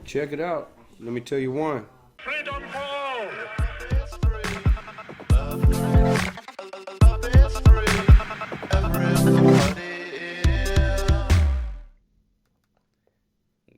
Check it out. Let me tell you one. Freedom Hall!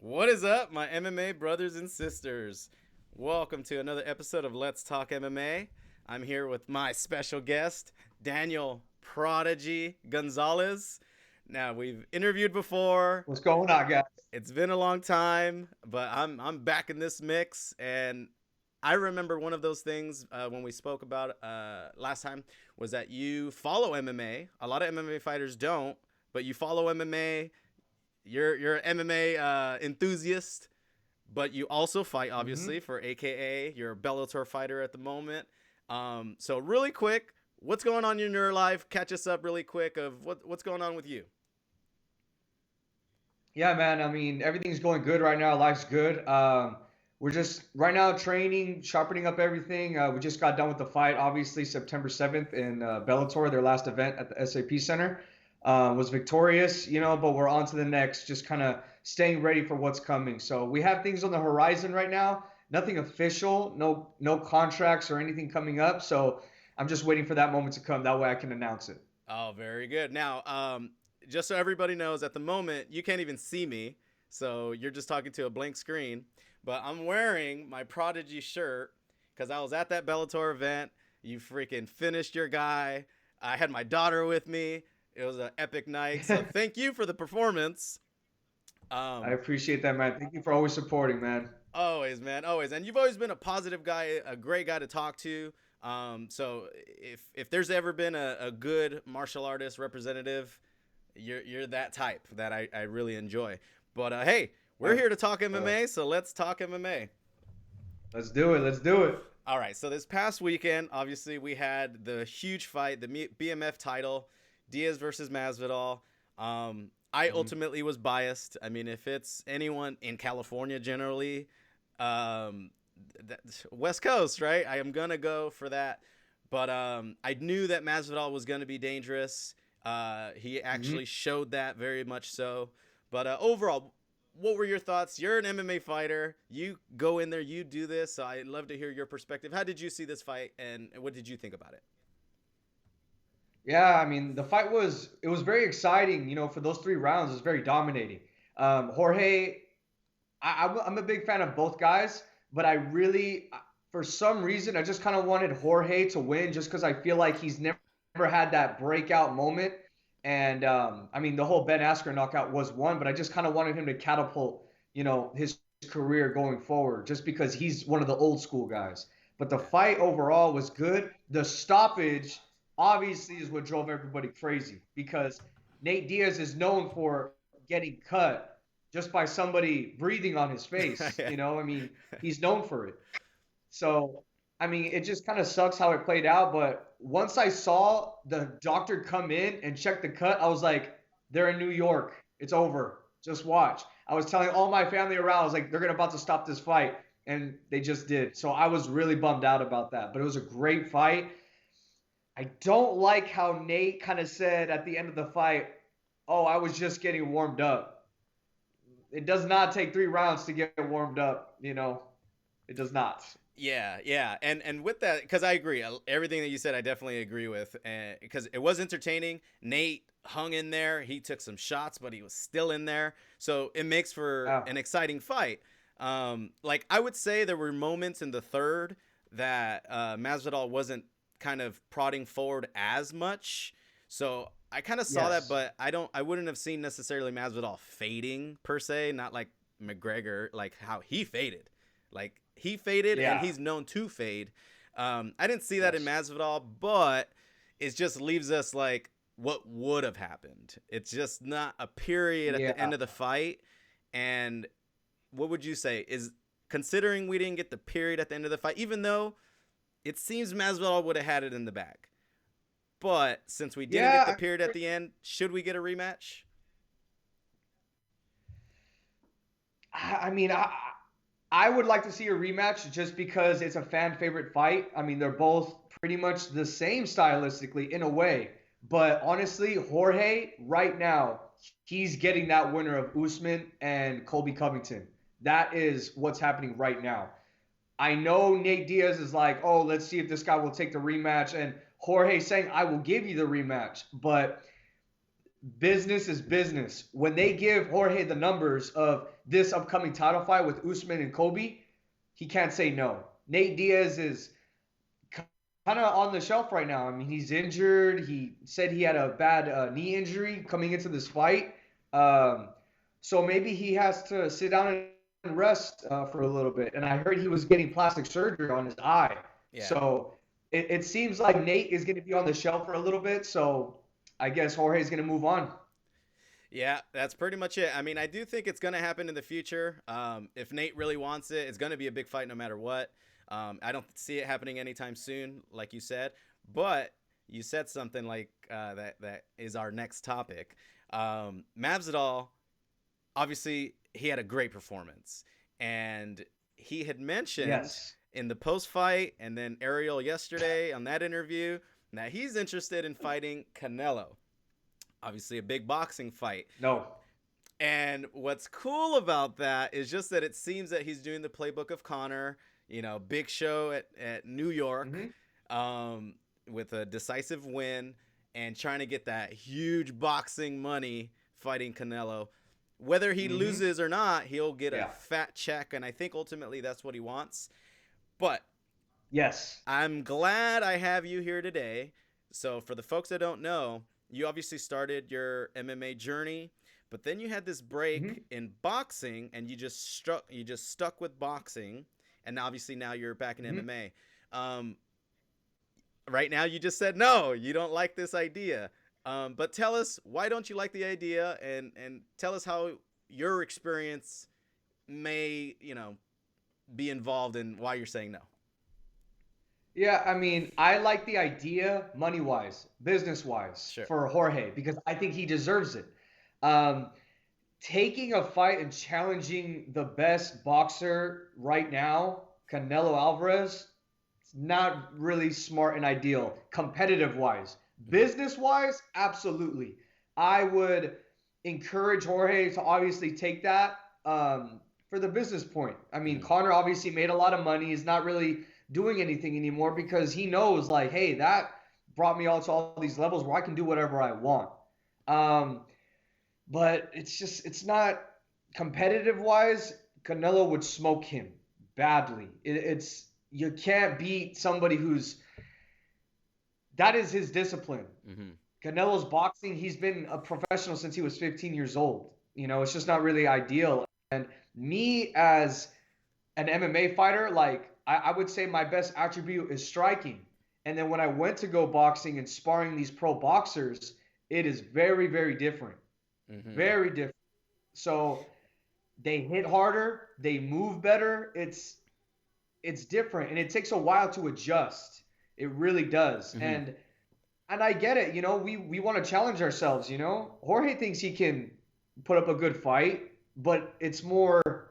What is up, my MMA brothers and sisters? Welcome to another episode of Let's Talk MMA. I'm here with my special guest, Daniel Prodigy Gonzalez. Now, we've interviewed before. What's going on, guys? It's been a long time, but I'm back in this mix, and I remember one of those things when we spoke about last time was that you follow MMA. A lot of MMA fighters don't, but you follow MMA. You're an MMA enthusiast, but you also fight, obviously, for AKA. You're a Bellator fighter at the moment. So really quick, what's going on in your life? Catch us up really quick of what's going on with you. Yeah, man. I mean, everything's going good right now. Life's good. We're just right now training, sharpening up everything. We just got done with the fight, obviously, September 7th in Bellator, their last event at the SAP Center. Was victorious, but we're on to the next, just kind of staying ready for what's coming. So we have things on the horizon right now. Nothing official, no contracts or anything coming up. So I'm just waiting for that moment to come. That way I can announce it. Oh, very good. Now, just so everybody knows, at the moment, you can't even see me. So you're just talking to a blank screen. But I'm wearing my Prodigy shirt because I was at that Bellator event. You freaking finished your guy. I had my daughter with me. It was an epic night. So thank you for the performance. I appreciate that, man. Thank you for always supporting, man. Always, man. Always. And you've always been a positive guy, a great guy to talk to. So if there's ever been a good martial artist representative, you're that type that I really enjoy. But hey, we're here to talk MMA, so let's talk MMA. Let's do it. Let's do it. All right. So this past weekend, obviously, we had the huge fight, the BMF title, Diaz versus Masvidal. I ultimately was biased. I mean, if it's anyone in California generally, West Coast, right? I am going to go for that. But I knew that Masvidal was going to be dangerous. He actually showed that very much so. But overall, what were your thoughts? You're an MMA fighter. You go in there, you do this. So I'd love to hear your perspective. How did you see this fight, and what did you think about it? Yeah, I mean, the fight was very exciting, for those 3 rounds. It was very dominating. Jorge, I'm a big fan of both guys, but I really, for some reason, I just kind of wanted Jorge to win just because I feel like he's never had that breakout moment. And, I mean, the whole Ben Askren knockout was one, but I just kind of wanted him to catapult, his career going forward just because he's one of the old school guys. But the fight overall was good. The stoppage obviously is what drove everybody crazy because Nate Diaz is known for getting cut just by somebody breathing on his face. I mean, he's known for it. So, I mean, it just kind of sucks how it played out. But once I saw the doctor come in and check the cut, I was like, they're in New York. It's over. Just watch. I was telling all my family around, I was like, they're about to stop this fight. And they just did. So I was really bummed out about that. But it was a great fight. I don't like how Nate kind of said at the end of the fight, oh, I was just getting warmed up. It does not take 3 rounds to get warmed up, It does not. Yeah. And with that, because I agree. Everything that you said, I definitely agree with. Because it was entertaining. Nate hung in there. He took some shots, but he was still in there. So it makes for an exciting fight. Like, I would say there were moments in the third that Masvidal wasn't kind of prodding forward as much. So I kind of saw that, but I wouldn't have seen necessarily Masvidal fading per se, not like McGregor, like how he faded. Like he faded and he's known to fade. I didn't see that in Masvidal, but it just leaves us like what would have happened. It's just not a period at the end of the fight. And what would you say is, considering we didn't get the period at the end of the fight, even though it seems Masvidal would have had it in the bag. But since we didn't get the period at the end, should we get a rematch? I mean, I would like to see a rematch just because it's a fan favorite fight. I mean, they're both pretty much the same stylistically in a way. But honestly, Jorge right now, he's getting that winner of Usman and Colby Covington. That is what's happening right now. I know Nate Diaz is like, oh, let's see if this guy will take the rematch. And Jorge saying, I will give you the rematch. But business is business. When they give Jorge the numbers of this upcoming title fight with Usman and Kobe, he can't say no. Nate Diaz is kind of on the shelf right now. I mean, he's injured. He said he had a bad knee injury coming into this fight. So maybe he has to sit down and rest for a little bit. And I heard he was getting plastic surgery on his eye. Yeah. So it seems like Nate is going to be on the shelf for a little bit. So I guess Jorge's going to move on. Yeah, that's pretty much it. I mean, I do think it's going to happen in the future. If Nate really wants it, it's going to be a big fight no matter what. I don't see it happening anytime soon, like you said. But you said something like that is our next topic. Masvidal, obviously, he had a great performance. And he had mentioned in the post-fight and then Ariel yesterday on that interview that he's interested in fighting Canelo. Obviously, a big boxing fight. No. And what's cool about that is just that it seems that he's doing the playbook of Conor, big show at New York with a decisive win and trying to get that huge boxing money fighting Canelo. Whether he loses or not, he'll get a fat check, and I think ultimately that's what he wants. But yes, I'm glad I have you here today. So for the folks that don't know, you obviously started your MMA journey, but then you had this break in boxing, and you just stuck with boxing, and obviously now you're back in MMA. Right now, you just said no, you don't like this idea. But tell us, why don't you like the idea, and tell us how your experience may be involved in why you're saying no. Yeah, I mean, I like the idea money-wise, business-wise for Jorge because I think he deserves it. Taking a fight and challenging the best boxer right now, Canelo Alvarez, it's not really smart and ideal competitive-wise. Business-wise, absolutely. I would encourage Jorge to obviously take that for the business point. I mean, Conor obviously made a lot of money. He's not really doing anything anymore because he knows, like, hey, that brought me to all these levels where I can do whatever I want. But it's not competitive wise. Canelo would smoke him badly. You can't beat somebody that is his discipline. Canelo's boxing, he's been a professional since he was 15 years old. It's just not really ideal. And me as an MMA fighter, like, I would say my best attribute is striking. And then when I went to go boxing and sparring these pro boxers, it is very, very different. Very different. So they hit harder, they move better. It's different, and it takes a while to adjust. It really does. And I get it. We want to challenge ourselves. Jorge thinks he can put up a good fight, but it's more,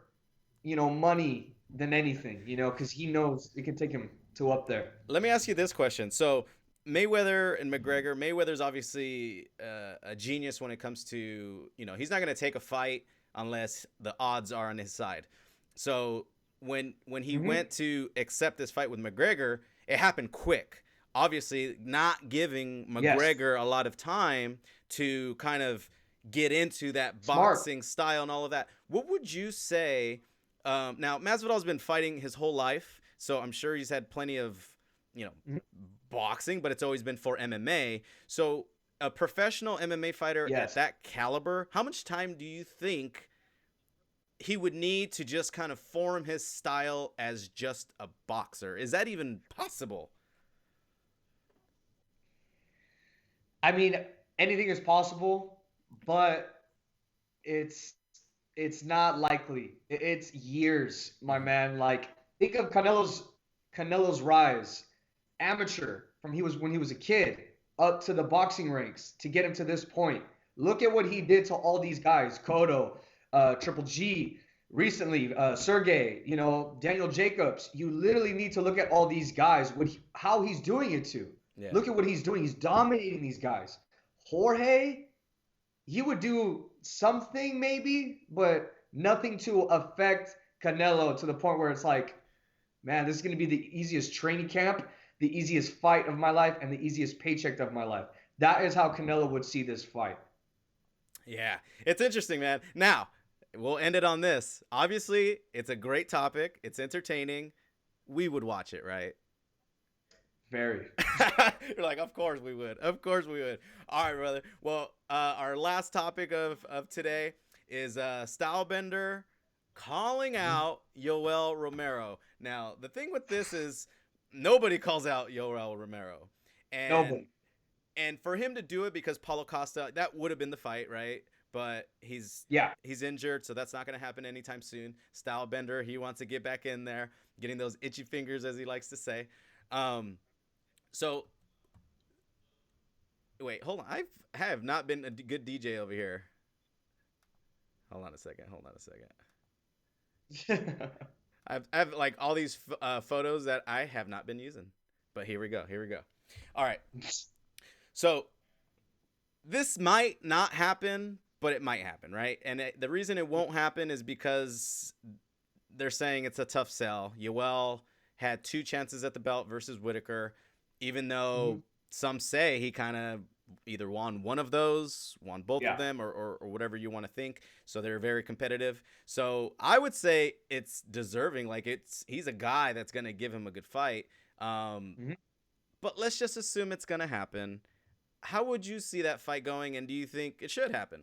money than anything, because he knows it can take him to up there. Let me ask you this question. So Mayweather and McGregor, Mayweather's obviously a genius when it comes to, he's not going to take a fight unless the odds are on his side. So when he went to accept this fight with McGregor, it happened quick. Obviously not giving McGregor a lot of time to kind of get into that boxing style and all of that. What would you say? Now, Masvidal's been fighting his whole life, so I'm sure he's had plenty of, boxing, but it's always been for MMA. So a professional MMA fighter at that caliber, how much time do you think he would need to just kind of form his style as just a boxer? Is that even possible? I mean, anything is possible, but it's not likely. It's years, my man. Like, think of Canelo's rise, amateur when he was a kid, up to the boxing ranks to get him to this point. Look at what he did to all these guys: Cotto, Triple G, recently Sergey, Daniel Jacobs. You literally need to look at all these guys, how he's doing it to. Yeah. Look at what he's doing. He's dominating these guys. Jorge, he would do something maybe, but nothing to affect Canelo to the point where it's like, man, this is going to be the easiest training camp, the easiest fight of my life, and the easiest paycheck of my life. That is how Canelo would see this fight. Yeah, it's interesting, man. Now, we'll end it on this. Obviously, it's a great topic. It's entertaining. We would watch it, right? Very. You're like, of course we would. Of course we would. All right, brother. Well, our last topic of today is Stylebender calling out Yoel Romero. Now, the thing with this is nobody calls out Yoel Romero. Nobody. And for him to do it because Paulo Costa, that would have been the fight, right? But he's injured, so that's not going to happen anytime soon. Stylebender, he wants to get back in there, getting those itchy fingers, as he likes to say. So, wait, hold on. I have not been a good DJ over here. Hold on a second. I have like all these photos that I have not been using. But here we go. All right. So, this might not happen, but it might happen, right? And the reason it won't happen is because they're saying it's a tough sell. Yoel had 2 chances at the belt versus Whitaker, even though some say he kind of either won one of those, won both of them, or whatever you want to think. So they're very competitive. So I would say it's deserving. Like he's a guy that's going to give him a good fight. But let's just assume it's going to happen. How would you see that fight going, and do you think it should happen?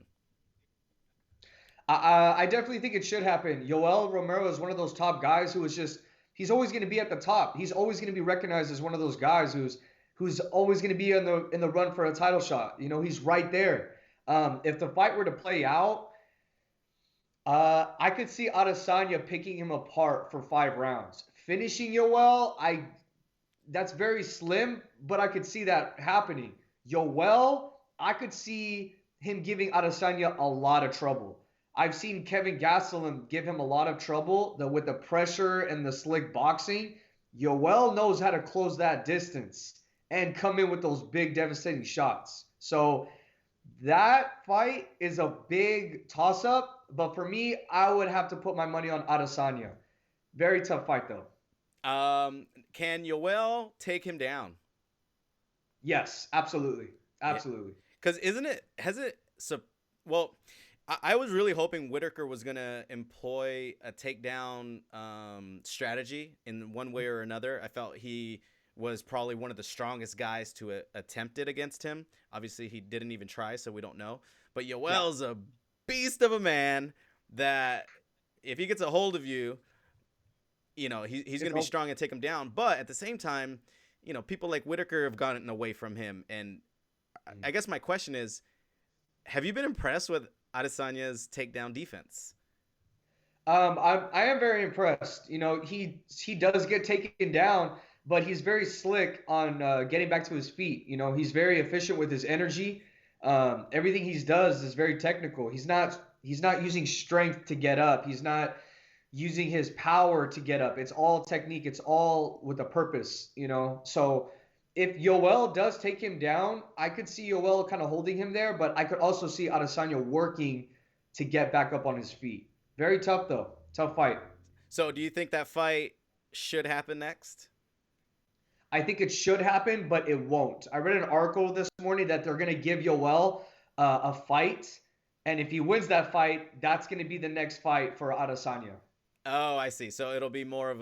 I definitely think it should happen. Yoel Romero is one of those top guys who is just he's always going to be at the top. He's always going to be recognized as one of those guys who's always going to be in the run for a title shot. You know, he's right there. If the fight were to play out, I could see Adesanya picking him apart for 5 rounds. Finishing Yoel, that's very slim, but I could see that happening. Yoel, I could see him giving Adesanya a lot of trouble. I've seen Kevin Gastelum give him a lot of trouble with the pressure and the slick boxing. Yoel knows how to close that distance and come in with those big devastating shots. So that fight is a big toss-up, but for me, I would have to put my money on Adesanya. Very tough fight, though. Can Yoel take him down? Yes, absolutely. Absolutely. Because well, I was really hoping Whitaker was going to employ a takedown strategy in one way or another. I felt he was probably one of the strongest guys to attempt it against him. Obviously, he didn't even try, so we don't know. But Yoel's a beast of a man that if he gets a hold of you, you know, he's going to be strong and take him down. But at the same time, you know, people like Whitaker have gotten away from him. And I guess my question is, have you been impressed with Adesanya's takedown defense? I am very impressed. You know, he does get taken down, but he's very slick on getting back to his feet. You know, he's very efficient with his energy. Everything he does is very technical. He's not using strength to get up. He's not using his power to get up. It's all technique. It's all with a purpose, you know. So if Yoel does take him down, I could see Yoel kind of holding him there, but I could also see Adesanya working to get back up on his feet. Very tough, though. Tough fight. So do you think that fight should happen next? I think it should happen, but it won't. I read an article this morning that they're going to give Yoel a fight, and if he wins that fight, that's going to be the next fight for Adesanya. Oh, I see. So it'll be more of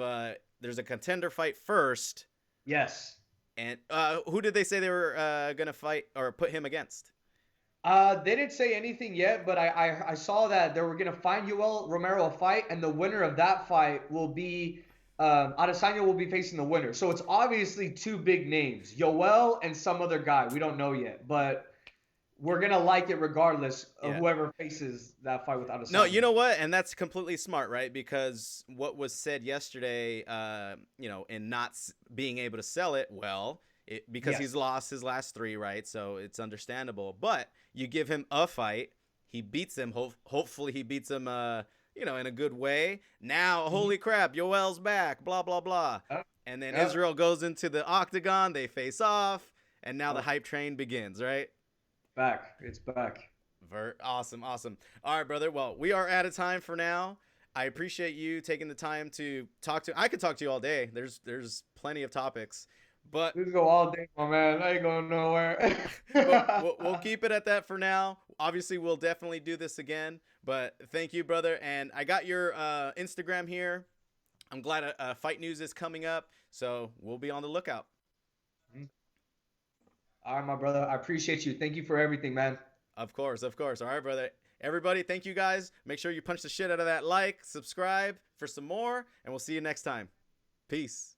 there's a contender fight first. Yes. And who did they say they were going to fight or put him against? They didn't say anything yet, but I saw that they were going to find Yoel Romero a fight, and the winner of that fight will be Adesanya will be facing the winner. So it's obviously 2 big names, Yoel and some other guy. We don't know yet, but we're going to like it regardless of whoever faces that fight with Adesanya. No, you know what? And that's completely smart, right? Because what was said yesterday, you know, in not being able to sell it, because he's lost his last 3, right? So it's understandable. But you give him a fight, he beats him. Hopefully he beats him, you know, in a good way. Now, holy crap, Yoel's back, blah, blah, blah. And then Israel goes into the octagon, they face off, and now the hype train begins, right? It's back. Awesome. All right, brother. Well, we are out of time for now. I appreciate you taking the time to talk to. I could talk to you all day. There's plenty of topics, but We can go all day, my man. I ain't going nowhere. but we'll keep it at that for now. Obviously, we'll definitely do this again. But thank you, brother. And I got your Instagram here. I'm glad Fight News is coming up, so we'll be on the lookout. All right, my brother. I appreciate you. Thank you for everything, man. Of course, of course. All right, brother. Everybody, thank you guys. Make sure you punch the shit out of that like, subscribe for some more, and we'll see you next time. Peace.